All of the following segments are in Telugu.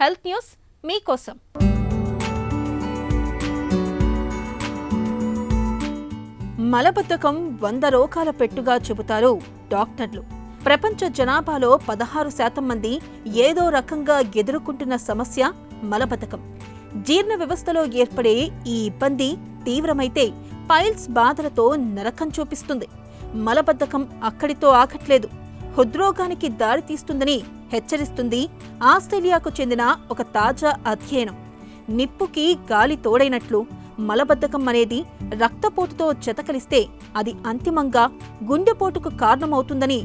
హెల్త్ న్యూస్ మీకోసం. మలబద్ధకం 100 రోగాల పెట్టుగా చెబుతారు డాక్టర్లు. ప్రపంచ జనాభాలో 16% మంది ఏదో రకంగా ఎదుర్కొంటున్న సమస్య మలబద్ధకం. జీర్ణ వ్యవస్థలో ఏర్పడే ఈ ఇబ్బంది తీవ్రమైతే పైల్స్ బాధలతో నరకం చూపిస్తుంది. మలబద్ధకం అక్కడితో ఆగట్లేదు, హృద్రోగానికి దారితీస్తుందని హెచ్చరిస్తుంది ఆస్ట్రేలియాకు చెందిన ఒక తాజా అధ్యయనం. నిప్పుకి గాలి తోడైనట్లు మలబద్ధకం అనేది రక్తపోటుతో జతకలిస్తే అది అంతిమంగా గుండెపోటుకు కారణమవుతుందని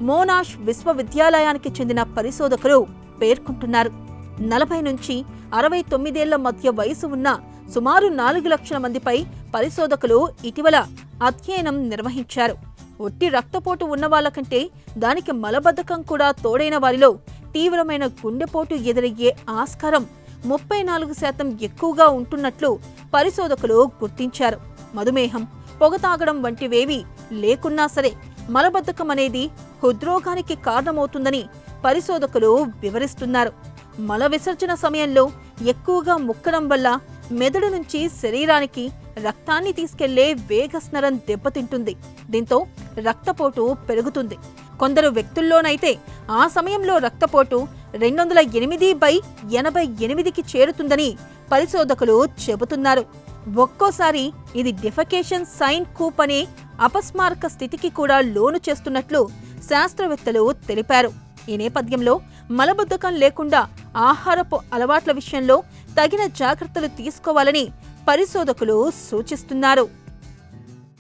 మోనాష్ విశ్వవిద్యాలయానికి చెందిన పరిశోధకులు పేర్కొంటున్నారు. 40 నుంచి 69 మధ్య వయసు ఉన్న సుమారు 4 లక్షల మందిపై పరిశోధకులు ఇటీవల అధ్యయనం నిర్వహించారు. ఒట్టి రక్తపోటు ఉన్నవాళ్లకంటే దానికి మలబద్ధకం కూడా తోడైన వారిలో తీవ్రమైన గుండెపోటు ఎదురయ్యే ఆస్కారం 34% ఎక్కువగా ఉంటున్నట్లు పరిశోధకులు గుర్తించారు. మధుమేహం, పొగ తాగడం వంటివేవీ లేకున్నా సరే మలబద్ధకం అనేది హృద్రోగానికి కారణమవుతుందని పరిశోధకులు వివరిస్తున్నారు. మల విసర్జన సమయంలో ఎక్కువగా ముక్కడం వల్ల మెదడు నుంచి శరీరానికి రక్తాన్ని తీసుకెళ్లే వేగస్ నరం దెబ్బతింటుంది. దీంతో రక్తపోటు పెరుగుతుంది. కొందరు వ్యక్తుల్లోనైతే ఆ సమయంలో రక్తపోటు 208/88కి చేరుతుందని పరిశోధకులు చెబుతున్నారు. ఒక్కోసారి ఇది డిఫెకేషన్ సైన్ కూప్ అనే అపస్మారక స్థితికి కూడా లోను చేస్తున్నట్లు శాస్త్రవేత్తలు తెలిపారు. ఈ నేపథ్యంలో మలబద్ధకం లేకుండా ఆహారపు అలవాట్ల విషయంలో తగిన జాగ్రత్తలు తీసుకోవాలని పరిశోధకులు సూచిస్తున్నారు.